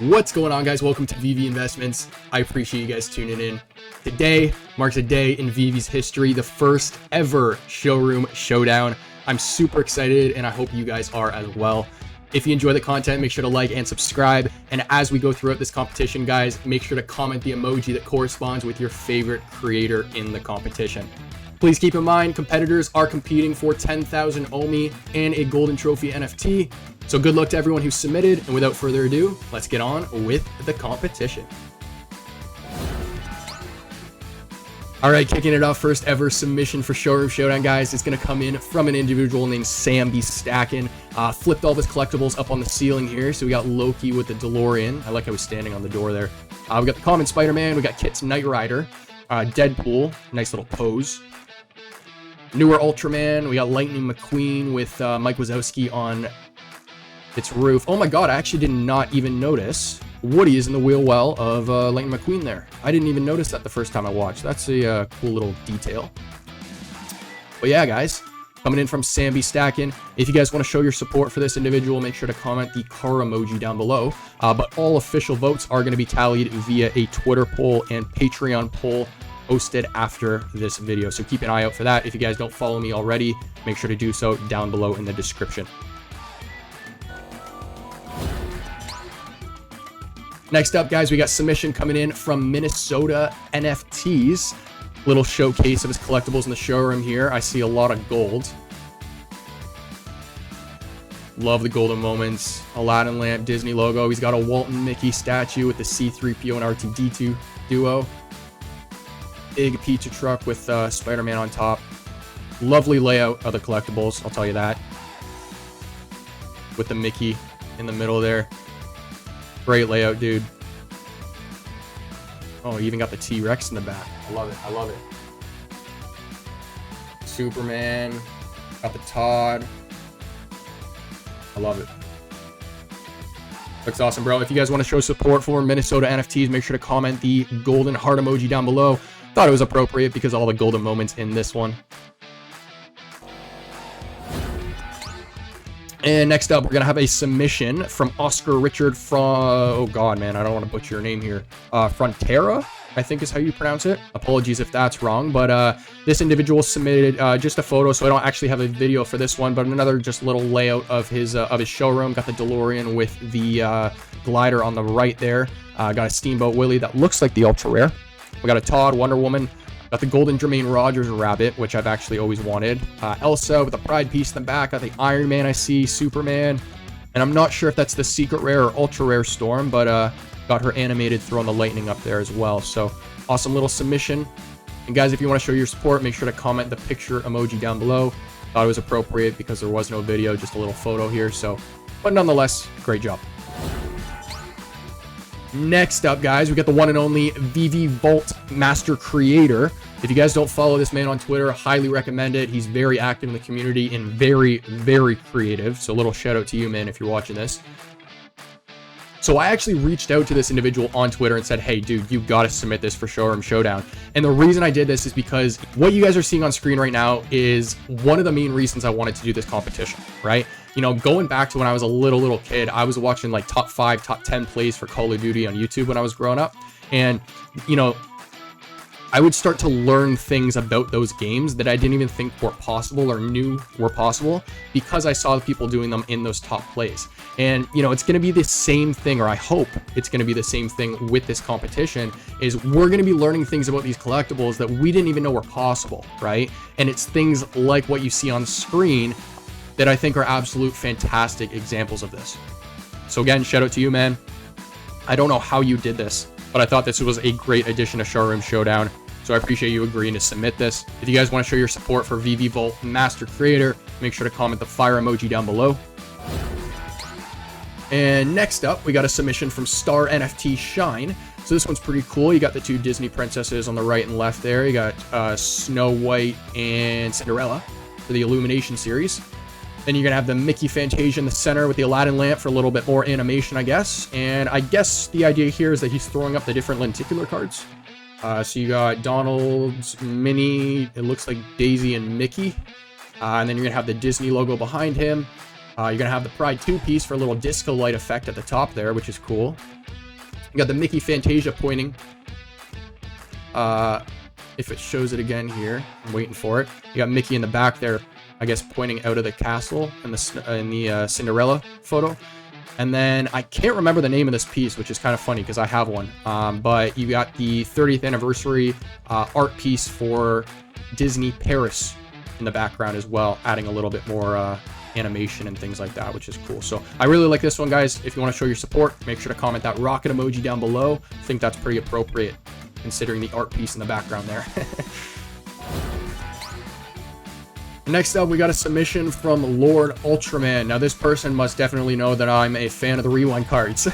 What's going on, guys? Welcome to VeVe Investments. I appreciate you guys tuning in. Today marks a day in VeVe's history, the first ever Showroom Showdown. I'm super excited and I hope you guys are as well. If you enjoy the content, make sure to like and subscribe. And as we go throughout this competition, guys, make sure to comment the emoji that corresponds with your favorite creator in the competition. Please keep in mind, competitors are competing for 10,000 OMI and a golden trophy NFT. So good luck to everyone who submitted, and without further ado, let's get on with the competition. All right, kicking it off, first ever submission for Showroom Showdown, guys. It's going to come in from an individual named SambeStackin. Flipped all of his collectibles up on the ceiling here. So we got Loki with the DeLorean. I like how he's standing on the door there. We got the common Spider-Man. We got Kit's Knight Rider. Deadpool, nice little pose. Newer Ultraaman. We got Lightning McQueen with Mike Wazowski on its roof. Oh my god, I actually did not even notice Woody is in the wheel well of Lightning McQueen there. I didn't even notice that the first time I watched. That's a cool little detail. But yeah, guys, coming in from SambeStackin. If you guys want to show your support for this individual, make sure to comment the car emoji down below. But all official votes are going to be tallied via a Twitter poll and Patreon poll posted after this video. So keep an eye out for that. If you guys don't follow me already, make sure to do so down below in the description. Next up, guys, we got submission coming in from MinnesotaNFTS. Little showcase of his collectibles in the showroom here. I see a lot of gold. Love the golden moments. Aladdin lamp, Disney logo. He's got a Walton Mickey statue with the C-3PO and R2-D2 duo. Big pizza truck with Spider-Man on top. Lovely layout of the collectibles, I'll tell you that. With the Mickey in the middle there. Great layout, dude. Oh, you even got the T-Rex in the back. I love it. I love it. Superman. Got the Todd. I love it. Looks awesome, bro. If you guys want to show support for MinnesotaNFTS, make sure to comment the golden heart emoji down below. Thought it was appropriate because of all the golden moments in this one. And next up, we're going to have a submission from Oscar Richard from, oh god, man, I don't want to butcher your name here. Frontera, I think is how you pronounce it. Apologies if that's wrong, but this individual submitted just a photo, so I don't actually have a video for this one, but another just little layout of his showroom. Got the DeLorean with the glider on the right there. Got a Steamboat Willie that looks like the ultra rare. We got a Todd, Wonder Woman. Got the golden Jermaine Rogers rabbit, which I've actually always wanted. Elsa with a pride piece in the back. Got the Iron Man, I see, Superman. And I'm not sure if that's the secret rare or ultra rare Storm, but got her animated throwing the lightning up there as well. So awesome little submission. And guys, if you want to show your support, make sure to comment the picture emoji down below. Thought it was appropriate because there was no video, just a little photo here. So, but nonetheless, great job. Next up, guys, we got the one and only VeVeVaultMasterCreator. If you guys don't follow this man on Twitter, highly recommend it. He's very active in the community and very, very creative. So a little shout out to you, man, if you're watching this. So I actually reached out to this individual on Twitter and said, hey, dude, you got to submit this for Showroom Showdown. And the reason I did this is because what you guys are seeing on screen right now is one of the main reasons I wanted to do this competition, right? You know, going back to when I was a little kid, I was watching like top 5, top 10 plays for Call of Duty on YouTube when I was growing up. And, you know, I would start to learn things about those games that I didn't even think were possible or knew were possible because I saw the people doing them in those top plays. And, you know, it's going to be the same thing, or I hope it's going to be the same thing with this competition, is we're going to be learning things about these collectibles that we didn't even know were possible, right? And it's things like what you see on screen that I think are absolute fantastic examples of this. So again, shout out to you, man. I don't know how you did this, but I thought this was a great addition to Showroom Showdown. So I appreciate you agreeing to submit this. If you guys want to show your support for VeVeVaultMasterCreator, make sure to comment the fire emoji down below. And next up, we got a submission from StarNFTShine. So this one's pretty cool. You got the two Disney princesses on the right and left there. You got Snow White and Cinderella for the Illumination series. Then you're going to have the Mickey Fantasia in the center with the Aladdin lamp for a little bit more animation, I guess. And I guess the idea here is that he's throwing up the different lenticular cards. So you got Donald's, Minnie, it looks like Daisy and Mickey. And then you're going to have the Disney logo behind him. You're gonna have the Pride 2 piece for a little disco light effect at the top there, which is cool. You got the Mickey Fantasia pointing. If it shows it again here, I'm waiting for it. You got Mickey in the back there, I guess, pointing out of the castle in the Cinderella photo. And then I can't remember the name of this piece, which is kind of funny because I have one. But you got the 30th anniversary art piece for Disney Paris in the background as well, adding a little bit more animation and things like that, which is cool. So I really like this one, guys. If you want to show your support, make sure to comment that rocket emoji down below. I think that's pretty appropriate considering the art piece in the background there. Next up, we got a submission from Lord Ultraaman. Now, this person must definitely know that I'm a fan of the rewind cards.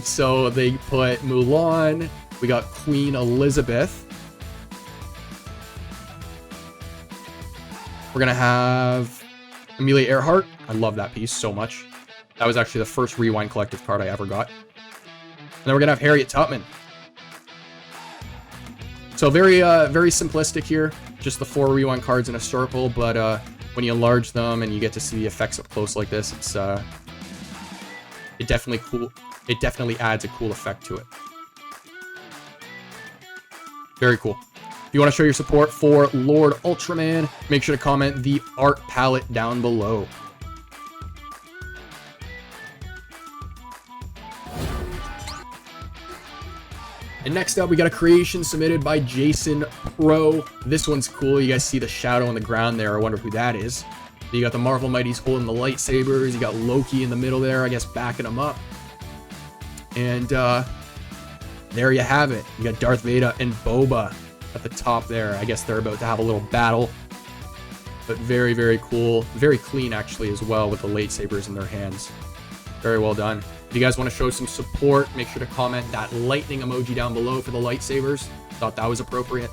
So they put Mulan. We got Queen Elizabeth. We're going to have Amelia Earhart. I love that piece so much. That was actually the first Rewind Collective card I ever got. And then we're going to have Harriet Tubman. So very simplistic here. Just the 4 Rewind cards in a circle, but when you enlarge them and you get to see the effects up close like this, it's it definitely adds a cool effect to it. Very cool. If you want to show your support for Lord Ultraaman, make sure to comment the art palette down below. And next up, we got a creation submitted by JasonPro. This one's cool. You guys see the shadow on the ground there. I wonder who that is. You got the Marvel Mighties holding the lightsabers. You got Loki in the middle there, I guess, backing them up. And there you have it. You got Darth Vader and Boba at the top there. I guess they're about to have a little battle. But very, very cool. Very clean, actually, as well, with the lightsabers in their hands. Very well done. If you guys want to show some support, make sure to comment that lightning emoji down below for the lightsabers. Thought that was appropriate.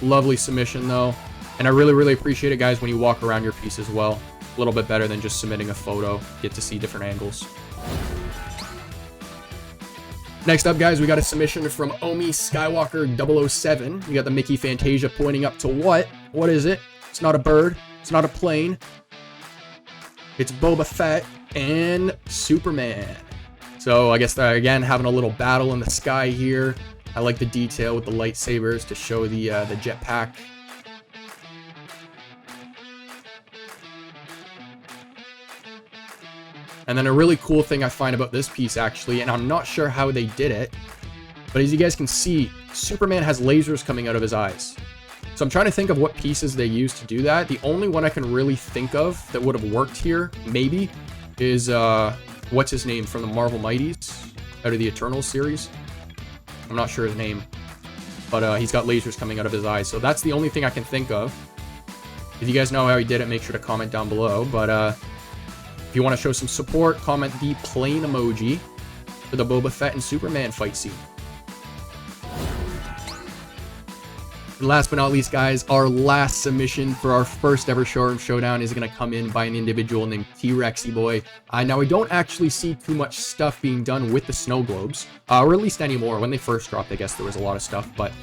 Lovely submission, though. And I really, really appreciate it, guys, when you walk around your piece as well. A little bit better than just submitting a photo. Get to see different angles. Next up, guys, we got a submission from Omi Skywalker 007. You got the Mickey Fantasia pointing up to what? What is it? It's not a bird. It's not a plane. It's Boba Fett and Superman. So I guess again, having a little battle in the sky here. I like the detail with the lightsabers to show the jetpack. And then a really cool thing I find about this piece, actually, and I'm not sure how they did it, but as you guys can see, Superman has lasers coming out of his eyes. So I'm trying to think of what pieces they used to do that. The only one I can really think of that would have worked here, maybe, is, what's his name from the Marvel Mighties out of the Eternals series? I'm not sure his name, but he's got lasers coming out of his eyes. So that's the only thing I can think of. If you guys know how he did it, make sure to comment down below. But if you want to show some support, comment the plane emoji for the Boba Fett and Superman fight scene. And last but not least, guys, our last submission for our first ever Showroom Showdown is going to come in by an individual named TRexyboy. Now, I don't actually see too much stuff being done with the snow globes, or at least anymore. When they first dropped, I guess there was a lot of stuff, but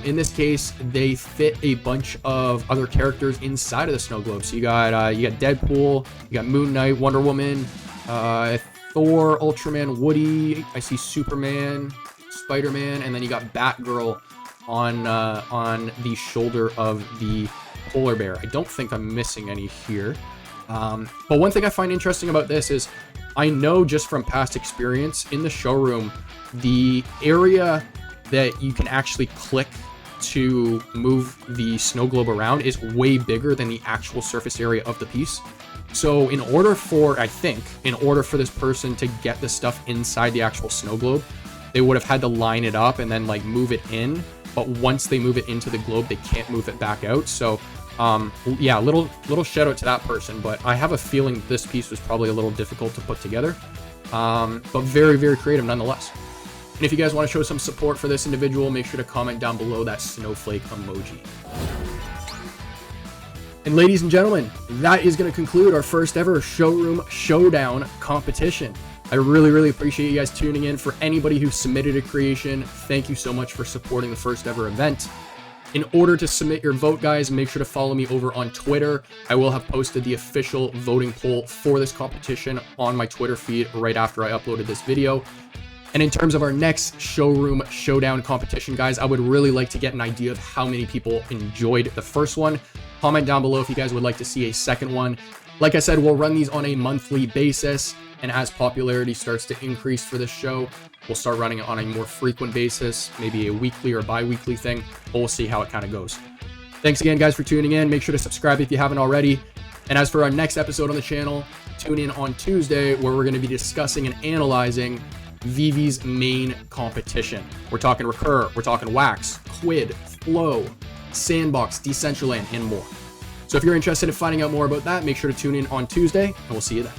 in this case, they fit a bunch of other characters inside of the snow globe. So you got Deadpool, you got Moon Knight, Wonder Woman, Thor, Ultraman, Woody. I see Superman, Spider-Man, and then you got Batgirl on the shoulder of the polar bear. I don't think I'm missing any here. But one thing I find interesting about this is I know just from past experience in the showroom, the area that you can actually click to move the snow globe around is way bigger than the actual surface area of the piece. So in order for this person to get the stuff inside the actual snow globe, they would have had to line it up and then like move it in. But once they move it into the globe, they can't move it back out. So yeah, little shout out to that person. But I have a feeling this piece was probably a little difficult to put together, but very, very creative nonetheless. And if you guys want to show some support for this individual, make sure to comment down below that snowflake emoji. And ladies and gentlemen, that is going to conclude our first ever Showroom Showdown competition. I really, really appreciate you guys tuning in. For anybody who submitted a creation, thank you so much for supporting the first ever event. In order to submit your vote, guys, make sure to follow me over on Twitter. I will have posted the official voting poll for this competition on my Twitter feed right after I uploaded this video. And in terms of our next Showroom Showdown competition, guys, I would really like to get an idea of how many people enjoyed the first one. Comment down below if you guys would like to see a second one. Like I said, we'll run these on a monthly basis, and as popularity starts to increase for this show, we'll start running it on a more frequent basis, maybe a weekly or bi-weekly thing, but we'll see how it kind of goes. Thanks again, guys, for tuning in. Make sure to subscribe if you haven't already. And as for our next episode on the channel, tune in on Tuesday, where we're going to be discussing and analyzing VeVe's main competition. We're talking Recur, we're talking Wax, Quid, Flow, Sandbox, Decentraland, and more. So if you're interested in finding out more about that, make sure to tune in on Tuesday, and we'll see you then.